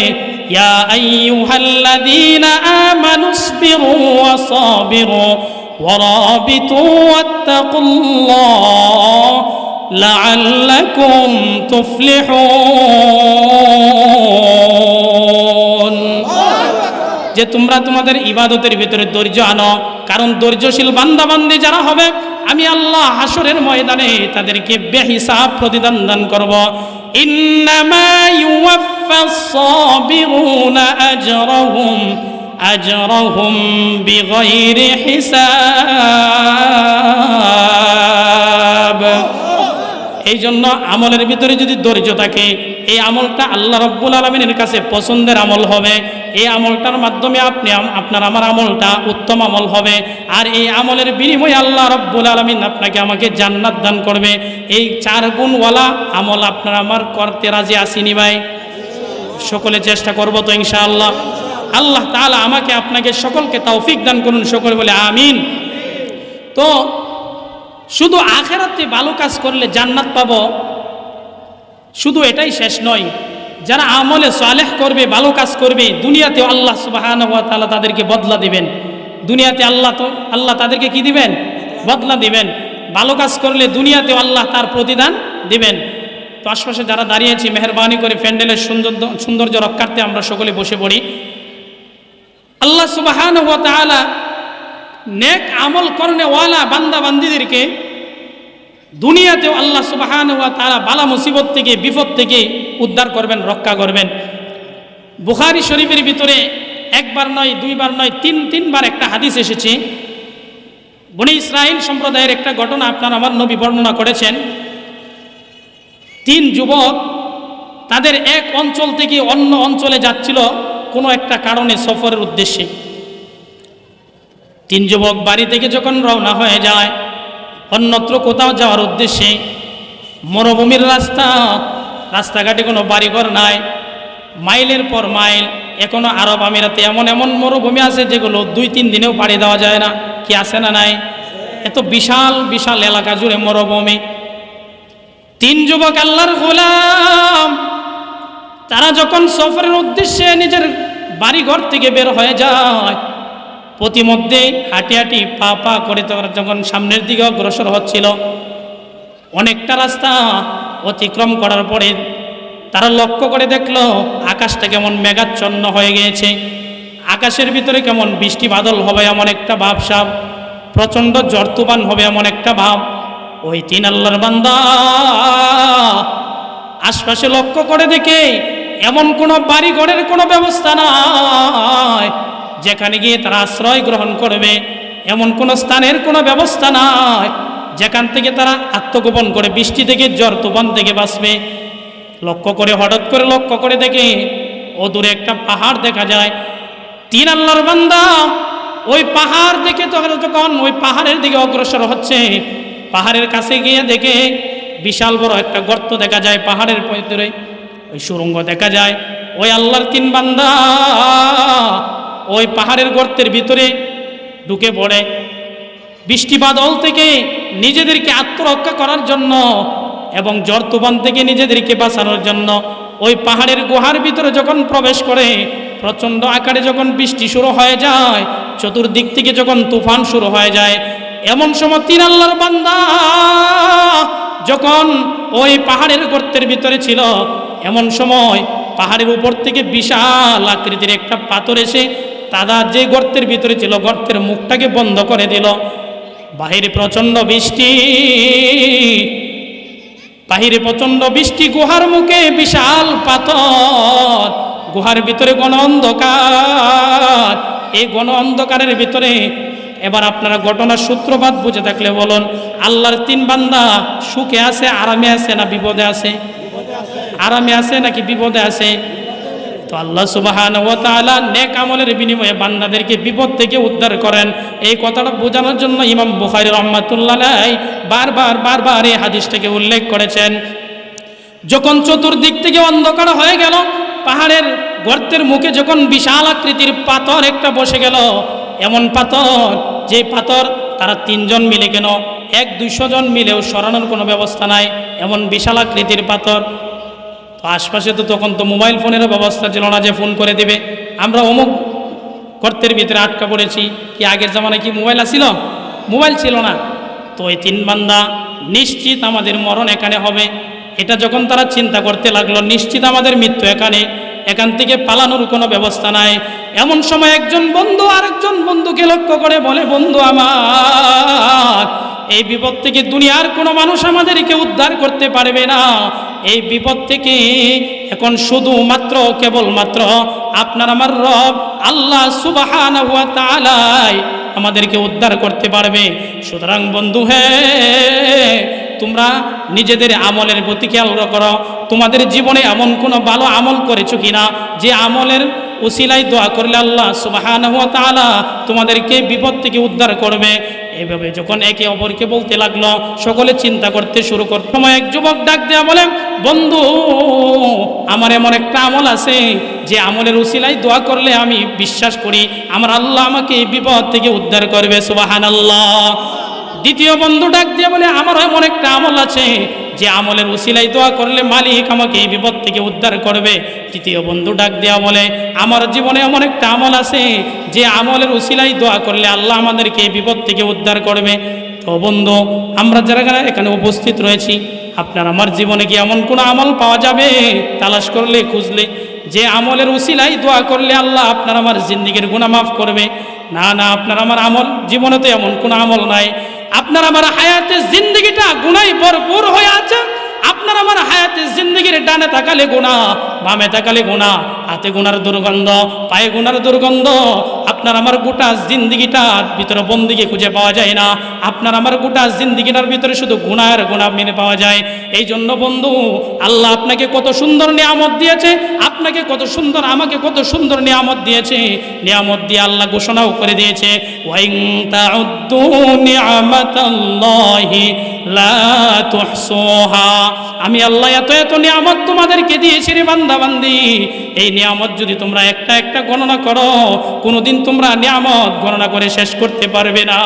ইয়া আইয়ুহাল্লাযীনা আমানুসবিরু ওয়া সাবিরু ওয়া রাবিতু ওয়াত্তাকুল্লাহ লাআল্লাকুম তুফলিহুন। যে তোমরা তোমাদের ইবাদতের ভিতরে ধৈর্য আনো, কারণ ধৈর্যশীল বান্দাবান্দি যারা হবে, আমি আল্লাহ হাসরের ময়দানে তাদেরকে বেহিসাব প্রতিদান দান করব। ইন্নামা ইউওয়াফাস সাবিরুনা আজরাহুম বিগাইরি হিসাব। এই জন্য আমলের ভিতরে যদি ধৈর্য থাকে, এই আমলটা আল্লাহ রাব্বুল আলামিনের কাছে পছন্দের আমল হবে। এই আমলটার মাধ্যমে আপনার আমার আমলটা উত্তম আমল হবে। আর এই আমলের বিনিময়ে আল্লাহ রাব্বুল আলামিন আপনাকে আমাকে জান্নাত দান করবে। এই 4 গুণওয়ালা আমল আপনার আমার করতে রাজি আসিনি ভাই? সকলে চেষ্টা করব তো ইনশাআল্লাহ। আল্লাহ তাআলা আমাকে আপনাকে সকলকে তৌফিক দান করুন। সকলে বলে আমিন। তো শুধু আখিরাতে ভালো কাজ করলে জান্নাত পাবো, শুধু এটাই শেষ নয়। যারা আমলে সালেহ করবে, ভালো কাজ করবে, দুনিয়াতেও আল্লাহ সুবহানাহু ওয়া তাআলা তাদেরকে বদলা দিবেন। দুনিয়াতে আল্লাহ তাদেরকে কি দিবেন? বদলা দিবেন। ভালো কাজ করলে দুনিয়াতেও আল্লাহ তার প্রতিদান দিবেন। তো আশপাশে যারা দাঁড়িয়েছি, মেহরবানি করে প্যান্ডেলের সৌন্দর্য রক্ষার্থে আমরা সকলে বসে পড়ি। আল্লাহ সুবহানাহু ওয়া তাআলা নেক আমল করনেওয়ালা বান্দা বান্দিদেরকে দুনিয়াতেও আল্লাহ সুবহানাহু ওয়া তাআলা বালা মুসিবত থেকে, বিপদ থেকে উদ্ধার করবেন, রক্ষা করবেন। বুখারী শরীফের ভিতরে একবার নয়, দুইবার নয়, তিনবার একটা হাদিস এসেছে। বনী ইসরাইল সম্প্রদায়ের একটা ঘটনা আপনার আমার নবী বর্ণনা করেছেন। 3 যুবক তাদের এক অঞ্চল থেকে অন্য অঞ্চলে যাচ্ছিল কোনো একটা কারণে, সফরের উদ্দেশ্যে। 3 যুবক বাড়ি থেকে যখন রওনা হয়ে যায় অন্যত্র কোথাও যাওয়ার উদ্দেশ্যে, মরুভূমির রাস্তাঘাটে কোনো বাড়িঘর নাই, মাইলের পর মাইল। এখনো আরব আমিরাতে এমন এমন মরুভূমি আছে যেগুলো 2-3 দিনেও পাড়ি দেওয়া যায় না। কি আছে না নাই? এত বিশাল বিশাল এলাকা জুড়ে মরুভূমি। 3 যুবক আল্লাহর গোলাম, তারা যখন সফরের উদ্দেশ্যে নিজের বাড়িঘর থেকে বের হয়ে যায়, প্রতিমধ্যে হাঁটি হাঁটি পা পা করে তারা যখন সামনের দিকে অগ্রসর হচ্ছিল, অনেকটা রাস্তা অতিক্রম করার পরে তারা লক্ষ্য করে দেখলো আকাশটা কেমন মেঘাচ্ছন্ন হয়ে গিয়েছে। আকাশের ভিতরে কেমন বৃষ্টি বাদল হবে এমন একটা ভাবসাব, প্রচণ্ড ঝড় তুফান হবে এমন একটা ভাব। ওই 3 আল্লাহর বান্দা আশপাশে লক্ষ্য করে দেখে এমন কোনো বাড়ি ঘরের কোনো ব্যবস্থা নাই যেখানে গিয়ে তারা আশ্রয় গ্রহণ করবে, এমন কোনো স্থানের কোনো ব্যবস্থা নাই যেখান থেকে তারা আত্মগোপন করে বৃষ্টি থেকে, ঝড় তুফান থেকে বাঁচবে। হঠাৎ করে লক্ষ্য করে দেখে ও দূরে একটা পাহাড় দেখা যায়। 3 আল্লাহর বান্দা ওই পাহাড় দেখে যখন ওই পাহাড়ের দিকে অগ্রসর হচ্ছে, পাহাড়ের কাছে গিয়ে দেখে বিশাল বড় একটা গর্ত দেখা যায় পাহাড়ের ভিতরে, ওই সুড়ঙ্গ দেখা যায়। ওই আল্লাহর 3 বান্দা ওই পাহাড়ের গর্তের ভিতরে ঢুকে পড়ে। বৃষ্টি বাদল থেকে নিজেদেরকে আত্মরক্ষা করার জন্য এবং ঝড় তুফান থেকে নিজেদেরকে বাঁচানোর জন্য ওই পাহাড়ের গুহার ভিতরে যখন প্রবেশ করে, প্রচণ্ড আকারে যখন বৃষ্টি শুরু হয়ে যায়, চতুর্দিক থেকে যখন তুফান শুরু হয়ে যায়, এমন সময় 3 আল্লাহর বান্দা যখন ওই পাহাড়ের গর্তের ভিতরে ছিল, এমন সময় পাহাড়ের উপর থেকে বিশাল আকৃতির একটা পাথর এসে তারা যে গর্তের ভিতরে ছিল গর্তের মুখটাকে বন্ধ করে দিল। বাহিরে প্রচণ্ড বৃষ্টি, গুহার মুখে বিশাল পাথর, গুহার ভিতরে ঘন অন্ধকার। এই ঘন অন্ধকারের ভিতরে এবার আপনারা ঘটনার সূত্রপাত বুঝে থাকলে বলুন, আল্লাহর 3 বান্দা সুখে আছে, আরামে আছে না বিপদে আছে? আরামে আছে নাকি বিপদে আছে? তো আল্লাহ সুবহানাহু ওয়া তাআলা নেক আমলের বিনিময়ে বান্দাদেরকে বিপদ থেকে উদ্ধার করেন। এই কথাটা বোঝানোর জন্য ইমাম বুখারী রাহমাতুল্লাহ আলাইহি বারবার এই হাদিসটাকে উল্লেখ করেছেন। যখন চতুর্দিক থেকে অন্ধকার হয়ে গেল, পাহাড়ের গর্তের মুখে যখন বিশাল আকৃতির পাথর একটা বসে গেল, এমন পাথর যে পাথর তারা 3 জন মিলে, কেন 100-200 জন মিলেও সরানোর কোনো ব্যবস্থা নাই, এমন বিশাল আকৃতির পাথর। তো আশপাশে তো তখন তো মোবাইল ফোনেরও ব্যবস্থা ছিল না যে ফোন করে দেবে আমরা অমুক গর্তের ভিতরে আটকা পড়েছি। কি আগের জামানায় কি মোবাইল আসিল? মোবাইল ছিল না। তো এই 3 বান্দা নিশ্চিত আমাদের মরণ এখানে হবে, এটা যখন তারা চিন্তা করতে লাগলো, নিশ্চিত আমাদের মৃত্যু এখানে, এখান থেকে পালানোর কোনো ব্যবস্থা নাই। এমন সময় একজন বন্ধু আরেকজন বন্ধুকে লক্ষ্য করে বলে, বন্ধু আমার, এই বিপদ থেকে দুনিয়ার কোনো মানুষ আমাদেরকে উদ্ধার করতে পারবে না। এই বিপদ থেকে এখন শুধুমাত্র কেবলমাত্র আপনার আমার রব আল্লাহ সুবহানাহু ওয়া তাআলা আমাদেরকে উদ্ধার করতে পারবে। সুতরাং বন্ধু হে, তোমরা নিজেদের আমলের প্রতি খেয়াল করো, তোমাদের জীবনে এমন কোনো ভালো আমল করেছো কিনা যে আমলের উসিলায় দোয়া করলে আল্লাহ সুবহানাহু ওয়া তাআলা তোমাদেরকে বিপদ থেকে উদ্ধার করবে। এইভাবে যখন একে অপরকে বলতে লাগলো, সকলে চিন্তা করতে শুরু করতে সময় এক যুবক ডাক দেয়া বলে, বন্ধু আমার এমন একটা আমল আছে যে আমলের উসিলায় দোয়া করলে আমি বিশ্বাস করি আমার আল্লাহ আমাকে এই বিপদ থেকে উদ্ধার করবে। সুবহানাল্লাহ। দ্বিতীয় বন্ধু ডাক দিয়ে বলে, আমার এমন একটা আমল আছে যে আমলের উসিলায় দোয়া করলে মালিক আমাকে এই বিপদ থেকে উদ্ধার করবে। তৃতীয় বন্ধু ডাক দেওয়া বলে, আমার জীবনে এমন একটা আমল আছে যে আমলের উসিলায় দোয়া করলে আল্লাহ আমাদেরকে এই বিপদ থেকে উদ্ধার করবে। তো বন্ধু, আমরা যারা এখানে উপস্থিত রয়েছি, আপনার আমার জীবনে কি এমন কোনো আমল পাওয়া যাবে তালাশ করলে, খুঁজলে, যে আমলের উসিলায় দোয়া করলে আল্লাহ আপনার আমার জিন্দেগির গুনাহ মাফ করবে? না না, আপনার আমার আমল জীবনে তো এমন কোনো আমল নাই। আপনার আমার হায়াতের জিন্দেগিটা গুনায় ভরপুর হয়ে আছে। আপনার আমার হায়াতের জিন্দেগির ডানে তাকালে গুনাহ, বামে তাকালে গুনাহ, হাতে গুনার দুর্গন্ধ, পায়ে গুনার দুর্গন্ধ। আপনার আমার গোটা জিন্দেগিটার ভিতরে বন্দিকে খুঁজে পাওয়া যায় না। আপনার আমার গোটা জিন্দেগিটার ভিতরে শুধু গুনাহের গুনাহ মেনে পাওয়া যায়। এই জন্য বন্ধু, আল্লাহ আপনাকে কত সুন্দর নিয়ামত দিয়েছে, আপনাকে কত সুন্দর, আমাকে কত সুন্দর নিয়ামত দিয়েছে। নিয়ামত দিয়ে আল্লাহ ঘোষণাও করে দিয়েছে, ওয়াইন তাউদ্দু নি'মাতাল্লাহি লা তুহসুহা। আমি আল্লাহ এত এত নিয়ামত তোমাদেরকে দিয়েছি রে বান্দা বান্দি, এই নিয়ামত যদি তোমরা একটা একটা গণনা করো, কোনোদিন তোমরা নিয়ামত গণনা করে শেষ করতে পারবে না।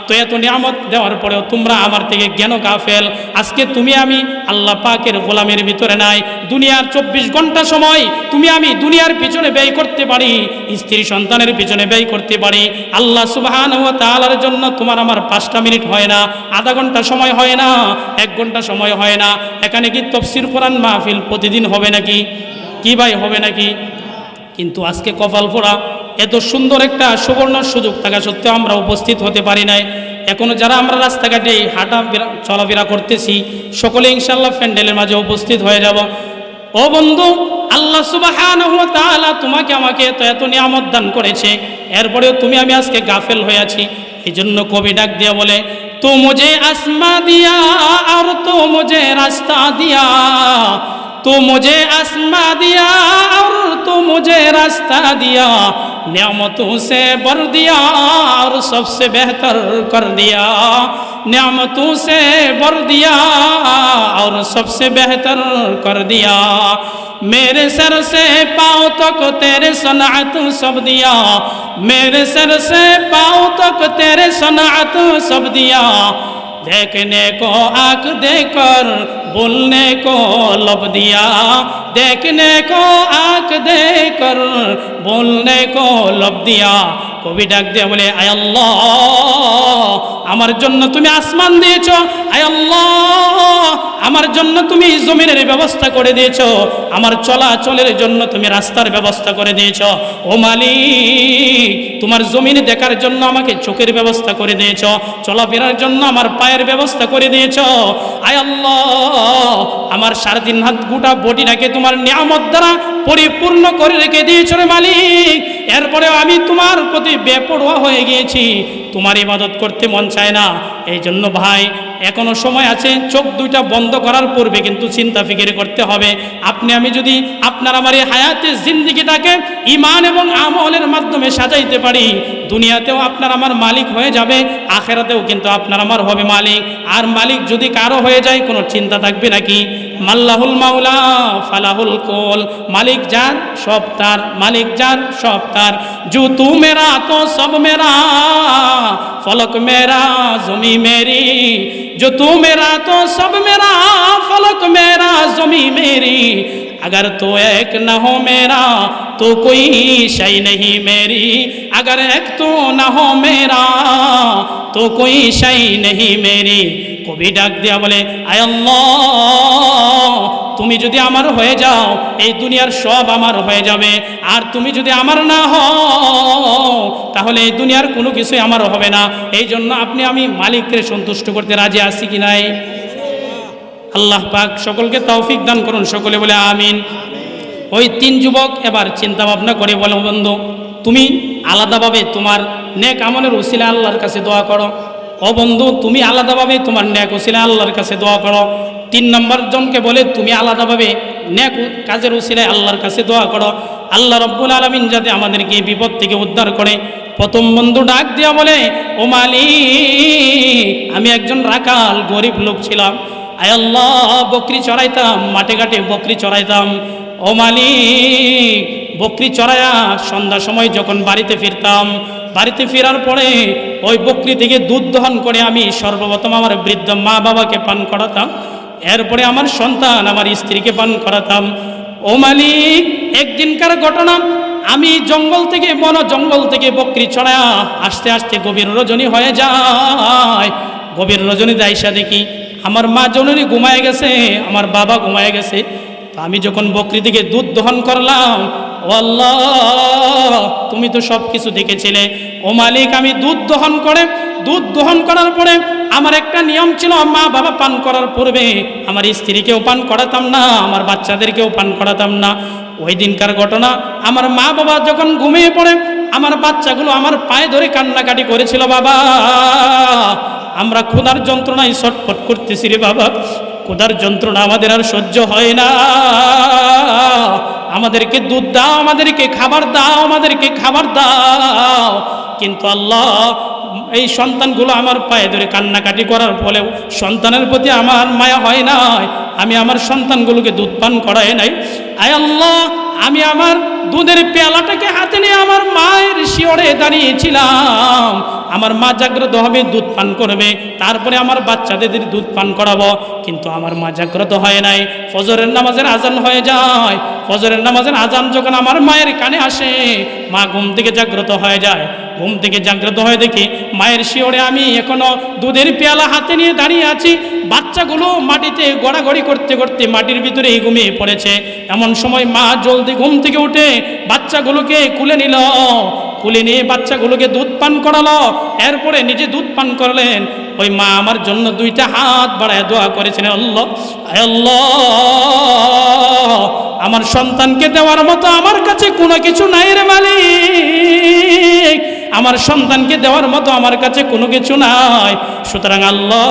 তো এত নিয়ামত দেওয়ার পরেও তোমরা আমার থেকে জ্ঞান গাফেল। আজকে তুমি আমি আল্লাহ পাকের গোলামের ভিতরে নাই। দুনিয়ার 24 ঘন্টা সময় তুমি আমি দুনিয়ার পিছনে ব্যয় করতে পারি, স্ত্রী সন্তানের পিছনে ব্যয় করতে পারি। আল্লাহ সুবহানাহু ওয়া তাআলার জন্য তোমার আমার 5টা মিনিট হয় না, আধা ঘন্টা সময় হয় না, 1 ঘন্টা সময় হয় না। এখানে কি তাফসীর কোরআন মাহফিল প্রতিদিন হবে নাকি? কি ভাই, হবে নাকি? কিন্তু আজকে কপাল পোড়া, এত সুন্দর একটা সুবর্ণ সুযোগ থাকা সত্ত্বেও আমরা উপস্থিত হতে পারি নাই। এখনো যারা আমরা রাস্তাঘাটে হাঁটা চলাফেরা করতেছি, সকলে ইনশাআল্লাহ প্যান্ডেলের মাঝে উপস্থিত হয়ে যাব। ও বন্ধু, আল্লাহ সুবহানাহু ওয়া তাআলা তোমাকে আমাকে এত এত নিয়ামত দান করেছে, এরপরেও তুমি আমি আজকে গাফেল হয়ে আছি। এই জন্য কবি ডাক দিয়া বলে, তো মুঝে आसमां दिया और तो मुझे रास्ता दिया, तो मुझे आसमां दिया और तो मुझे रास्ता दिया, नेमतों से भर दिया और सबसे बेहतर कर दिया, नेमतों से भर दिया और सबसे बेहतर कर दिया, मेरे सर से पाँव तक तेरे सनाअत सब दिया, मेरे सर से पाँव तक तेरे सनाअत सब दिया, देखने को आँख देकर बोलने को लब दिया, देखने को आँख देकर बोलने को लब दिया। কবি ডাক দিয়ে বলে, আয় আল্লাহ, আমার জন্য তুমি আসমান দিয়েছো, আয় আল্লাহ, আমার জন্য তুমি জমিনের ব্যবস্থা করে দিয়েছো, আমার চলাচলের জন্য তুমি রাস্তার ব্যবস্থা করে দিয়েছো। ও মালিক, তোমার জমিন দেখার জন্য আমাকে চোখের ব্যবস্থা করে দিয়েছো, চলাফেরার জন্য আমার পায়ের ব্যবস্থা করে দিয়েছো। আয় আল্লাহ, আমার 3.5 হাত গোটা বডিটাকে তোমার নিয়ামত দ্বারা পরিপূর্ণ করে রেখে দিয়েছো রে মালিক। এরপরেও আমি তোমার প্রতি বেপরোয়া হয়ে গিয়েছি, তোমার ইবাদত করতে মন চায় না। এই জন্য ভাই, এখনো সময় আছে, চোখ দুইটা বন্ধ করার পূর্বে কিন্তু চিন্তা ফিকির করতে হবে। আপনি আমি যদি আপনার আমার এই হায়াতের জিন্দেগিটাকে ঈমান এবং আমলের মাধ্যমে সাজাইতে পারি, দুনিয়াতেও আপনার আমার মালিক হয়ে যাবে, আখেরাতেও কিন্তু আপনার আমার হবে মালিক। আর মালিক যদি কারো হয়ে যায়, কোনো চিন্তা থাকবে নাকি? মাল্লাহুল মাওলা ফালাহুল কোল, মালিক যার সব তার, মালিক যার সব তার। জু তু মেরা তো সব মেরা, ফলক মেরা জমি মেরি, जो तू मेरा तो सब मेरा, फलक मेरा जमी मेरी, अगर तो एक न हो मेरा तो कोई शय नहीं मेरी, अगर एक तो न हो मेरा तो कोई शय नहीं मेरी। কবি ডাক দিয়া বলে, আয় আল্লাহ, তুমি যদি আমার হয়ে যাও, এই দুনিয়ার সব আমার হয়ে যাবে। আর তুমি যদি আমার না হও, তাহলে এই দুনিয়ার কোনো কিছুই আমার হবে না। এই জন্য আপনি আমি মালিককে সন্তুষ্ট করতে রাজি আছি কি নাই? আল্লাহ পাক সকলকে তৌফিক দান করুন, সকলে বলে আমিন। ওই 3 যুবক এবার চিন্তা ভাবনা করে বলো, বন্ধু, তুমি আলাদাভাবে তোমার নেক আমলের উসিলা আল্লাহর কাছে দোয়া করো। ও বন্ধু, তুমি আলাদাভাবে তোমার নেক উসিলা আল্লাহর কাছে দোয়া করো। 3 নম্বর জনকে বলে, তুমি আলাদাভাবে নেক কাজের উসিলায় আল্লাহর কাছে দোয়া করো, আল্লাহ রব্বুল আলামিন যাতে আমাদেরকে এই বিপদ থেকে উদ্ধার করে। প্রথম বন্ধু ডাক দিয়া বলে, ও মালিক, আমি একজন রাখাল গরিব লোক ছিলাম, আয় আল্লাহ, বকরি চড়াইতাম, মাঠে ঘাটে বকরি চড়াইতাম। ও মালিক, বকরি চড়াইয়া সন্ধ্যার সময় যখন বাড়িতে ফিরতাম, বাড়িতে ফেরার পরে ওই বকরি থেকে দুধ দহন করে আমি সর্বপ্রথম আমার বৃদ্ধ মা বাবাকে পান করাতাম। এরপরে আমার সন্তান আমার স্ত্রীকে পান করাতাম। ও মালিক, একদিনকার ঘটনা, আমি জঙ্গল থেকে বকরি চড়া আস্তে আস্তে গভীর রজনী হয়ে যায়। গভীর রজনীতে আইসা দেখি আমার মা জননী ঘুমায় গেছে, আমার বাবা ঘুমায় গেছে। তো আমি যখন বকরি থেকে দুধ দহন করলাম, ও আল্লাহ, তুমি তো সব কিছু দেখেছিলে। ও মালিক, আমি দুধ দহন করার পরে আমার একটা নিয়ম ছিল, মা বাবা পান করার পূর্বে আমার স্ত্রীকেও পান করাতাম না, আমার বাচ্চাদেরকেও পান করাতাম না। ওই দিনকার ঘটনা, আমার মা বাবা যখন ঘুমিয়ে পড়ে আমার বাচ্চাগুলো আমার পায়ে ধরে কান্নাকাটি করেছিল, বাবা আমরা ক্ষুধার যন্ত্রণায় ছটফট করতেছি রে বাবা, ক্ষুধার যন্ত্রণা আমাদের আর সহ্য হয় না, আমাদেরকে দুধ দাও, আমাদেরকে খাবার দাও। কিন্তু আল্লাহ, এই সন্তানগুলো আমার পায়ে ধরে কান্নাকাটি করার ফলেও সন্তানের প্রতি আমার মায়া হয় নাই, আমি আমার সন্তানগুলোকে দুধ পান করাই নাই। আয় আল্লাহ, আমি আমার দুধের পেয়ালাটাকে হাতে নিয়ে আমার মায়ের শিয়রে দাঁড়িয়েছিলাম। আমার মা জাগ্রত হবে, দুধ পান করবে, তারপরে আমার বাচ্চাদের দুধ পান করাবো। কিন্তু আমার মা জাগ্রত হয় নাই। ফজরের নামাজের আজান হয়ে যায়। ফজরের নামাজের আজান যখন আমার মায়ের কানে আসে, মা ঘুম থেকে জাগ্রত হয়ে যায়। ঘুম থেকে জাগ্রত হয়ে দেখি মায়ের শিয়রে আমি এখনো দুধের পেয়ালা হাতে নিয়ে দাঁড়িয়ে আছি। বাচ্চাগুলো মাটিতে গড়াগড়ি করতে করতে মাটির ভিতরে ঘুমিয়ে পড়েছে। এমন সময় মা জলদি ঘুম থেকে উঠে বাচ্চাগুলোকে কুলে নিল, কুলে নিয়ে বাচ্চাগুলোকে দুধ পান করালো, এরপরে নিজে দুধ পান করলেন। ওই মা আমার জন্য দুইটা হাত বাড়ায় দোয়া করেছিলেন, আল্লাহ, আল্লাহ, আমার সন্তানকে দেওয়ার মতো আমার কাছে কোনো কিছু নাই রে মালিক, আমার সন্তানকে দেওয়ার মতো আমার কাছে কোনো কিছু নাই। সুতরাং আল্লাহ,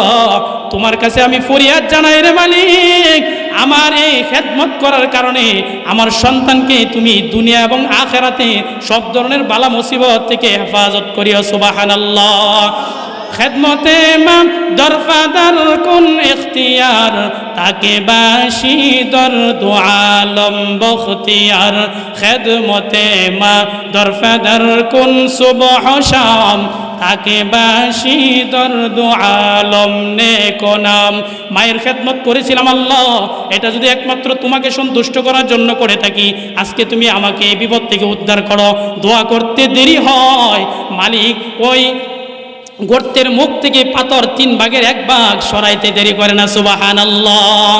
তোমার কাছে আমি ফরিয়াদ জানাই রে মালিক, আমার এই খেদমত করার কারণে আমার সন্তানকে তুমি দুনিয়া এবং আখিরাতে সব ধরনের বালা মুসিবত থেকে হেফাজত করিও। সুবহানাল্লাহ। খেদমতে মা দরফাদার কোন ইখতিয়ার, তাকে বাসি দর্দ আলম বখতিয়ার। খেদমতে মা দরফাদার কোন সুবহ শাম, তাকে বাসি দর্দ আলম নেকো নাম। মায়ের খেদমত করেছিলাম আল্লাহ, এটা যদি একমাত্র তোমাকে সন্তুষ্ট করার জন্য করে থাকি, আজকে তুমি আমাকে এই বিপদ থেকে উদ্ধার করো। দোয়া করতে দেরি হয়, মালিক ওই গর্তের মুখ থেকে পাথর 3 ভাগের 1 ভাগ সরাইতে দেরি করে না। সুবহানাল্লাহ।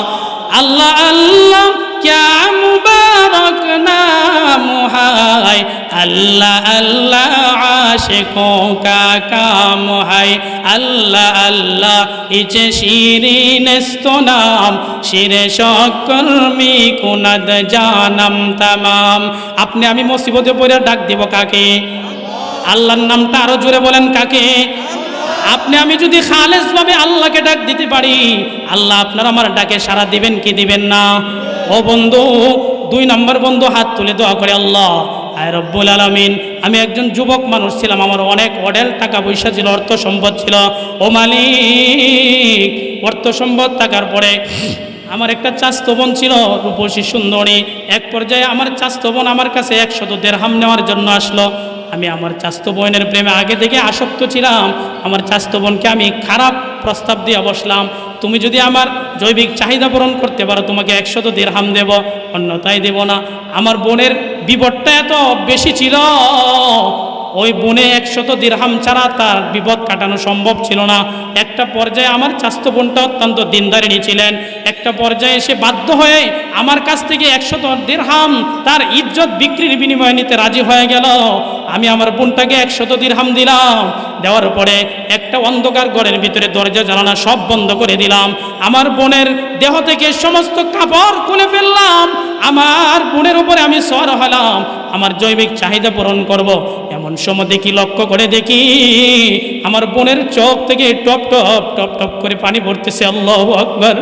আল্লাহ আল্লাহ क्या मुबारक नाम है, अल्लाह अल्लाह आशिकों का काम है, अल्लाह अल्लाह इचे शीरीन नाम शिरे शकर्मी कुनद जानम तमाम। আপনি আমি মুসিবতে পড়ে ডাক দিব কাকে? আল্লাহর নামটা আরো জোরে বলেন, কাকে? আপনি আমি যদি খালেস ভাবে আল্লাহকে ডাক দিতে পারি, আল্লাহ আপনার আমার ডাকে সাড়া দিবেন কি দিবেন না? ও বন্ধু, 2 নম্বর বন্ধু হাত তুলে দোয়া করে, আল্লাহ আয় রব্বুল আলামিন, আমি একজন যুবক মানুষ ছিলাম, আমার অনেক অডেল টাকা পয়সা ছিল, অর্থ সম্পদ ছিল। ও মালিক, অর্থ সম্পদ থাকার পরে আমার একটা চাচতো বোন ছিল, রূপসী সুন্দরী। এক পর্যায়ে আমার চাচতো বোন আমার কাছে 100 দিরহাম নেওয়ার জন্য আসলো। আমি আমার চাচতো বোনের প্রেমে আগে থেকে আসক্ত ছিলাম। আমার চাচতো বোনকে আমি খারাপ প্রস্তাব দিয়ে বসলাম, তুমি যদি আমার জৈবিক চাহিদা পূরণ করতে পারো তোমাকে 100 দিরহাম দেব, অন্যথায় দেব না। আমার বোনের বিপদটা এত বেশি ছিল, ওই বোনে 100 দিরহাম ছাড়া তার বিপদ কাটানো সম্ভব ছিল না। একটা পর্যায়ে আমার চাচতো বোনটা অত্যন্ত দিনদারিনী ছিলেন। একটা পর্যায়ে সে বাধ্য হয়ে আমার কাছ থেকে 100 দিরহাম তার ইজ্জত বিক্রির বিনিময়ে নিতে রাজি হয়ে গেল। আমি আমার বোনটাকে 100 দিরহাম দিলাম। দেওয়ার পরে একটা অন্ধকার ঘরের ভিতরে দরজা জানালা সব বন্ধ করে দিলাম। আমার বোনের দেহ থেকে সমস্ত কাপড় খুলে ফেললাম। আমার বোনের উপরে আমি সওয়ার হলাম, আমার জৈবিক চাহিদা পূরণ করব। এমন সময় দেখি, লক্ষ্য করে দেখি, আমার বোনের চোখ থেকে টপ টপ টপ টপ করে পানি পড়তেছে। আল্লাহু আকবার।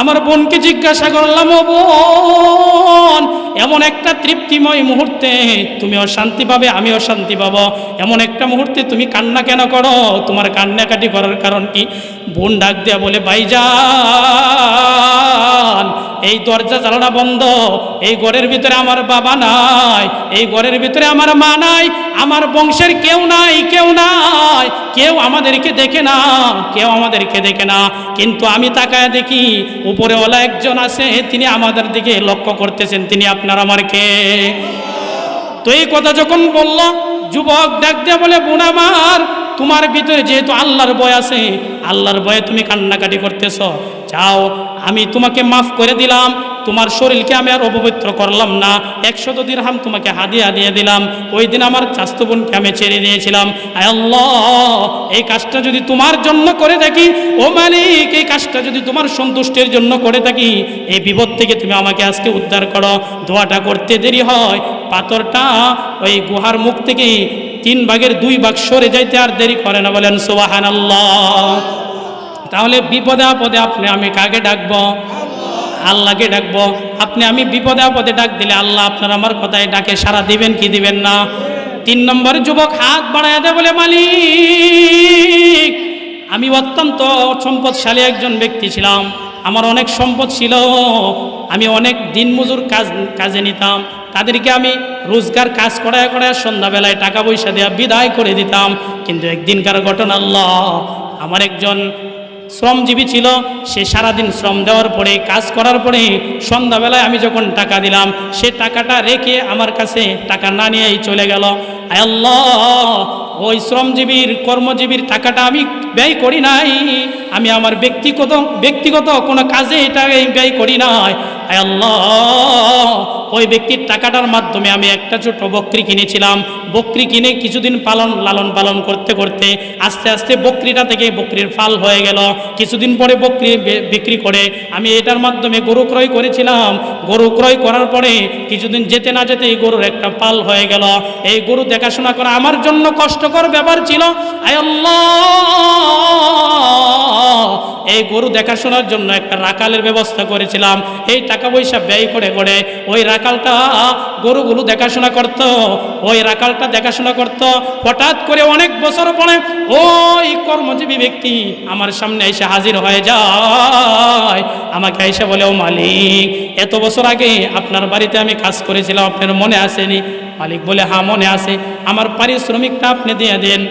আমার বোনকে জিজ্ঞাসা করলাম, ও বোন, এমন একটা তৃপ্তিময় মুহূর্তে তুমিও শান্তি পাবে, আমিও শান্তি পাবো, এমন একটা মুহূর্তে তুমি কান্না কেন করো? তোমার কান্নাকাটি করার কারণ কি? বোন ডাক দেয়া বলে, ভাইজান, এই দরজা জানালা বন্ধ, এই ঘরের ভিতরে আমার বাবা নাই, এই ঘরের ভিতরে আমার মা নাই, আমার বংশের কেউ নাই, কেউ নাই। কেউ আমাদেরকে দেখে না, কেউ আমাদেরকে দেখে না, কিন্তু আমি তাকায় দেখি উপরেওয়ালা একজন আছে, তিনি আমাদের দিকে লক্ষ্য করতেছেন, তিনি আপনার আমার কে? তো এই কথা যখন বলল, যুবক ডাক দিয়ে বলে, বোন আমার, তোমার ভিতরে যেহেতু আল্লাহর ভয় আছে, আল্লাহর ভয়ে তুমি কান্নাকাটি করতেছ, যাও আমি তোমাকে মাফ করে দিলাম, তোমার শরীরকে আমি আর অপবিত্র করলাম না, 100 দিরহাম তোমাকে হাদিয়া দিয়ে দিলাম। ওই দিন আমার চাচতো বোনকে আমি ছেড়ে দিয়েছিলাম। আয় আল্লাহ, এই কাজটা যদি তোমার জন্য করে থাকি, ও মালিক, এই কাজটা যদি তোমার সন্তুষ্টির জন্য করে থাকি, এই বিপদ থেকে তুমি আমাকে আজকে উদ্ধার করো। দোয়াটা করতে দেরি হয়, পাথরটা ওই গুহার মুখ থেকে 3 ভাগের 2 ভাগ সরে যাইতে আর দেরি করে না। বলেন সুবহানাল্লাহ। তাহলে বিপদে আপদে আপনি আমি কাকে ডাকবো? আল্লাহকে ডাকবো। আপনি আমি বিপদে আপদে ডাক দিলে আল্লাহ আপনার আমার কথায় ডাকে সাড়া দিবেন কি দিবেন না? 3 নম্বর যুবক হাত বাড়ায় দেয়, বলে, মালিক, আমি অত্যন্ত সম্পদশালী একজন ব্যক্তি ছিলাম, আমার অনেক সম্পদ ছিল, আমি অনেক দিনমজুর কাজে নিতাম, তাদেরকে আমি রোজগার কাজ করায় সন্ধ্যাবেলায় টাকা পয়সা দেওয়া বিদায় করে দিতাম। কিন্তু একদিনকার ঘটনা, আল্লাহ, আমার একজন শ্রমজীবী ছিল, সে সারাদিন শ্রম দেওয়ার পরে, কাজ করার পরে সন্ধ্যাবেলায় আমি যখন টাকা দিলাম, সে টাকাটা রেখে আমার কাছে টাকা না নিয়েই চলে গেল। আয় আল্লাহ, ওই শ্রমজীবীর কর্মজীবীর টাকাটা আমি ব্যয় করি নাই, আমি আমার ব্যক্তিগত কোনো কাজে এটা ব্যয় করি নাই। আয় আল্লাহ, ওই ব্যক্তির টাকাটার মাধ্যমে আমি একটা ছোট বকরি কিনেছিলাম, বকরি কিনে কিছুদিন লালন পালন করতে করতে আস্তে আস্তে বকরিটা থেকে বকরির ফাল হয়ে গেল। কিছুদিন পরে বকরি বিক্রি করে আমি এটার মাধ্যমে গরু ক্রয় করেছিলাম। গরু ক্রয় করার পরে কিছুদিন যেতে না যেতে এই গরুর একটা পাল হয়ে গেল। এই গরু দেখাশোনা করা আমার জন্য কষ্টকর ব্যাপার ছিল। আয় আল্লাহ, এই গরু দেখাশোনার জন্য একটা রাখালের ব্যবস্থা করেছিলাম। এই টাকা পয়সা ব্যয় করে করে ওই রাখালটা গরুগুলো দেখাশোনা করত, ওই রাখালটা দেখাশোনা করত। হঠাৎ করে অনেক বছর পরে ওই কর্মজীবী ব্যক্তি আমার সামনে এসে হাজির হয়ে যায়, আমাকে এসে বলে, ও মালিক, এত বছর আগে আপনার বাড়িতে আমি কাজ করেছিলাম, আপনার মনে আসেনি? মালিক বলে, হ্যাঁ মনে আছে, আমার পারিশ্রমিকটা আপনি দিয়ে দেন।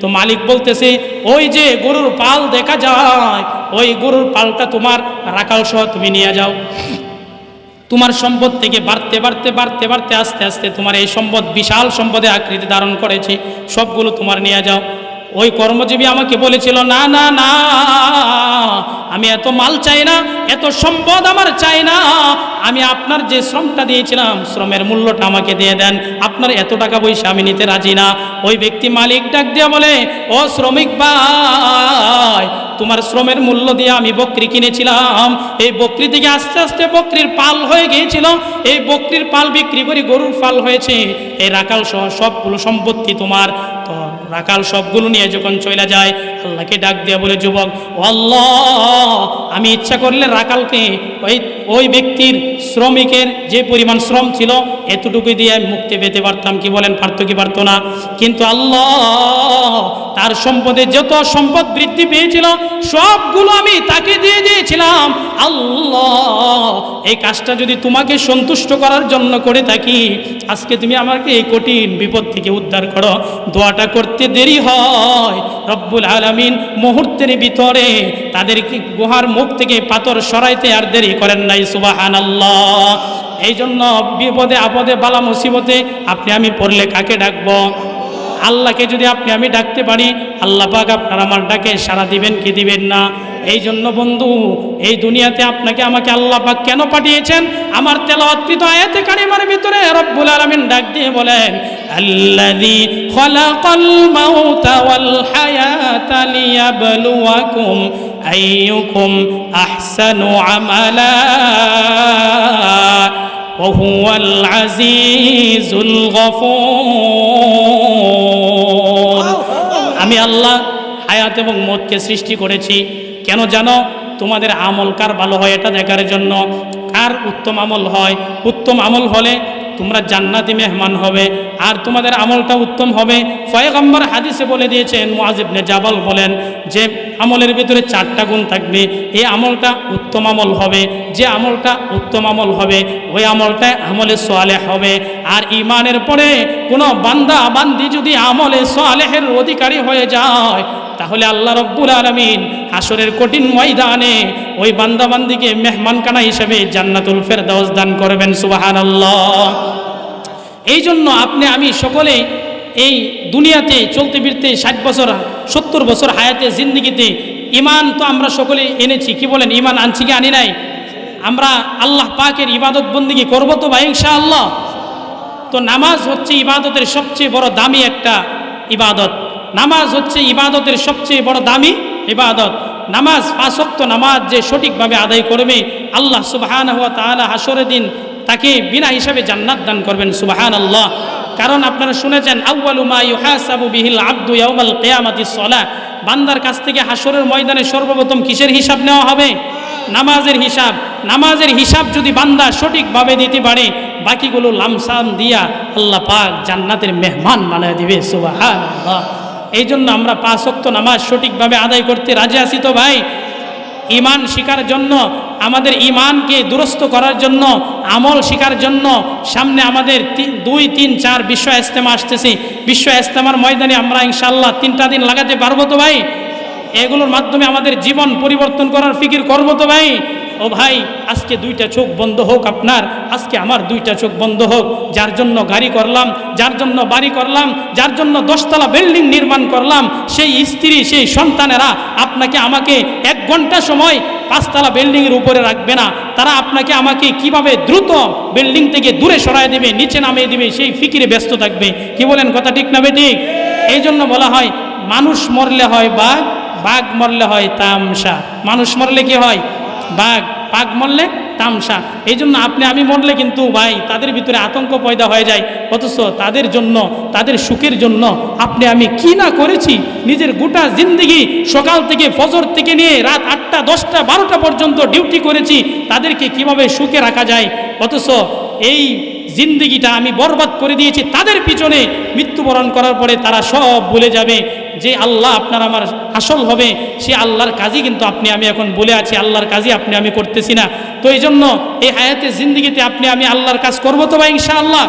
তো মালিক বলতেছে, ওই যে গরুর পাল দেখা যায়, ওই গরুর পালটা তোমার রাখাল সহ তুমি নিয়ে যাও। তোমার সম্পদ থেকে বাড়তে বাড়তে বাড়তে বাড়তে আস্তে আস্তে তোমার এই সম্পদ বিশাল সম্পদে আকৃতি ধারণ করেছে, সবগুলো তোমার নিয়ে যাও। ওই কর্মজীবী আমাকে বলেছিল, না না না, আমি এত মাল চাই না, এত সম্পদ আমার চাই না, আমি আপনার যে শ্রমটা দিয়েছিলাম শ্রমের মূল্যটা আমাকে দিয়ে দেন, আপনার এত টাকা পয়সা আমি নিতে রাজি না। ওই ব্যক্তি মালিক ডাক দিয়ে বলে, ও শ্রমিক ভাই, তোমার শ্রমের মূল্য দিয়ে আমি বকরি কিনেছিলাম, এই বকরি থেকে আস্তে আস্তে বকরির পাল হয়ে গিয়েছিল, এই বকরির পাল বিক্রি করে গরুর পাল হয়েছে, এই রাখাল সহ সবগুলো সম্পত্তি তোমার। তো রাখাল সবগুলো নিয়ে যখন চলে যায়, আল্লাহকে ডাক দিয়ে বলে, যুবক, ও আল্লাহ, আমি ইচ্ছা করলে রাখালকে ওই ব্যক্তির শ্রমিকের যে পরিমাণ শ্রম ছিল এতটুকু দিয়ে আমি মুক্তি পেতে পারতাম। কি বলেন, পারতো কি পারতো না? কিন্তু আল্লাহ তার সম্পদে যত সম্পদ বৃদ্ধি পেয়েছিল সবগুলো আমি তাকে দিয়ে দিয়েছিলাম। আল্লাহ, এই কাজটা যদি তোমাকে সন্তুষ্ট করার জন্য করে থাকি, আজকে তুমি আমাকে এই কঠিন বিপদ থেকে উদ্ধার করো। দোয়াটা করতে দেরি হয়, রব্বুল আলামিন মুহূর্তের ভিতরে তাদেরকে গুহার মুখ থেকে পাথর সরাইতে আর দেরি করেন নাই। সুবহানাল্লাহ। এই জন্য বিপদে আপদে বালা মুসিবতে আপনি আমি পড়লে কাকে ডাকবো? আল্লাহকে যদি আপনি আমি ডাকতে পারি, আল্লাহ পাক আপনার আমার ডাকে সাড়া দিবেন কি দিবেন না? এই জন্য বন্ধু, এই দুনিয়াতে আপনাকে আমাকে আল্লাহ পাক কেন পাঠিয়েছেন? আমার তেলাওয়াতকৃত আয়াতে কারিমার ভিতরে রব্বুল আলামিন ডাক দিয়ে বলেন, আল্লাযী খালাকাল মাউতা ওয়াল হায়াতা লিয়াবলুয়াকুম আইয়ুকুম আহসানু আমালা ওয়া হুয়াল আজিজুল গফুর। আমি আল্লাহ হায়াত এবং মৌতকে সৃষ্টি করেছি কেন জানো? তোমাদের আমল কার ভালো হয় এটা দেখার জন্য। কার উত্তম আমল হয়, উত্তম আমল হলে তোমরা জান্নাতি মেহমান হবে আর তোমাদের আমলটা উত্তম হবে। পয়গম্বর হাদিসে বলে দিয়েছেন, মুআজ ইবনে জাবাল বলেন যে আমলের ভিতরে 4টা গুণ থাকবে, এই আমলটা উত্তম আমল হবে। যে আমলটা উত্তম আমল হবে ওই আমলটা আমলে সালেহ হবে। আর ঈমানের পরে কোনো বান্দা বান্দি যদি আমলে সালেহের অধিকারী হয়ে যায় তাহলে আল্লাহ রব্বুল আলামিন হাসরের কঠিন ময়দানে ওই বান্দা বান্দিকে মেহমানখানা হিসেবে জান্নাতুল ফেরদাউস দান করবেন। সুবহানাল্লাহ। এই জন্য আপনি আমি সকলে এই দুনিয়াতে চলতে ফিরতে 60 বছর 70 বছর হায়াতে জিন্দিগিতে ঈমান তো আমরা সকলে এনেছি, কি বলেন? ঈমান আনছি কি আনি নাই? আমরা আল্লাহ পাকের ইবাদত বন্দেগী করবো তো ভাই ইনশাআল্লাহ। তো নামাজ হচ্ছে ইবাদতের সবচেয়ে বড় দামি একটা ইবাদত। নামাজ হচ্ছে ইবাদতের সবচেয়ে বড় দামি ইবাদত। নামাজ 5 ওয়াক্ত নামাজ যে সঠিকভাবে আদায় করবে আল্লাহ সুবহানাহু ওয়া তাআলা হাসরের দিন তাকে বিনা হিসাবে জান্নাত দান করবেন। সুবহানাল্লাহ। কারণ আপনারা শুনেছেন, আউয়ালু মা ইউহাসাবু বিহিল আবদু ইয়াউমাল কিয়ামাতিস সালাহ। বান্দার কাছ থেকে হাসরের ময়দানে সর্বপ্রথম কিসের হিসাব নেওয়া হবে? নামাজের হিসাব। নামাজের হিসাব যদি বান্দা সঠিকভাবে দিতে পারে বাকিগুলো লামসাম দিয়া আল্লাহ পাক জান্নাতের মেহমান বানিয়ে দিবে। সুবহানাল্লাহ। এই জন্য আমরা 5 ওয়াক্ত নামাজ সঠিকভাবে আদায় করতে রাজি আছি তো ভাই? ঈমান শিখার জন্য, আমাদের ঈমানকে দুরস্ত করার জন্য, আমল শিখার জন্য সামনে আমাদের 2, 3, 4 বিশ্ব ইজতেমা আসতেছে। বিশ্ব ইজতেমার ময়দানে আমরা ইনশাআল্লাহ 3টা দিন লাগাতে পারবো তো ভাই? এগুলোর মাধ্যমে আমাদের জীবন পরিবর্তন করার ফিকির করবো তো ভাই? ও ভাই, আজকে 2টা চোখ বন্ধ হোক আপনার, আজকে আমার 2টা চোখ বন্ধ হোক। যার জন্য গাড়ি করলাম, যার জন্য বাড়ি করলাম, যার জন্য 10 তলা বিল্ডিং নির্মাণ করলাম, সেই স্ত্রী সেই সন্তানেরা আপনাকে আমাকে 1 ঘন্টা সময় 5 তলা বিল্ডিংয়ের উপরে রাখবে না। তারা আপনাকে আমাকে কিভাবে দ্রুত বিল্ডিং থেকে দূরে সরায় দেবে, নিচে নামিয়ে দেবে, সেই ফিকিরে ব্যস্ত থাকবে। কি বলেন? কথা ঠিক না বেঠিক? এই জন্য বলা হয় মানুষ মরলে হয় বাঘ, বাঘ মরলে হয় তামসা। মানুষ মরলে কি হয়? বাঘ, বাঘ মরলে তামসা। এই জন্য আপনি আমি মরলে কিন্তু ভাই তাদের ভিতরে আতঙ্ক পয়দা হয়ে যায়। অথচ তাদের জন্য, তাদের সুখের জন্য আপনি আমি কি না করেছি। নিজের গোটা জিন্দেগি সকাল থেকে ফজর থেকে নিয়ে রাত 8টা 10টা 12টা পর্যন্ত ডিউটি করেছি তাদেরকে কিভাবে সুখে রাখা যায়। অথচ এই জিন্দেগিটা আমি বরবাদ করে দিয়েছি তাদের পিছনে। মৃত্যুবরণ করার পরে তারা সব ভুলে যাবে যে আল্লাহ আপনার আমার আসল হবে। সে আল্লাহর কাজই কিন্তু আপনি আমি এখন বলে আছি, আল্লাহর কাজই আপনি আমি করতেছি না। তো এই জন্য এই হায়াতে জিন্দেগিতে আপনি আমি আল্লাহর কাজ করবো তো ভাই ইনশাআল্লাহ।